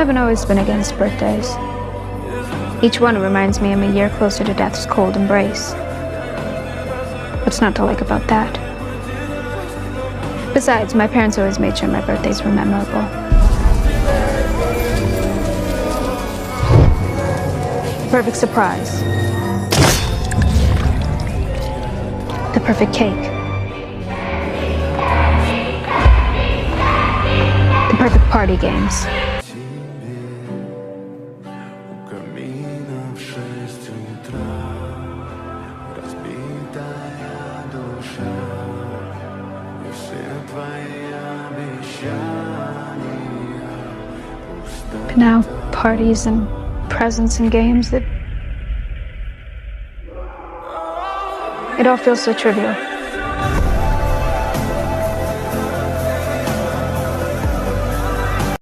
haven't always been against birthdays. Each one reminds me I'm a year closer to death's cold embrace. What's not to like about that? Besides, my parents always made sure my birthdays were memorable. Perfect surprise. The perfect cake. The perfect party games. But now, parties and presents and games, it all feels so trivial.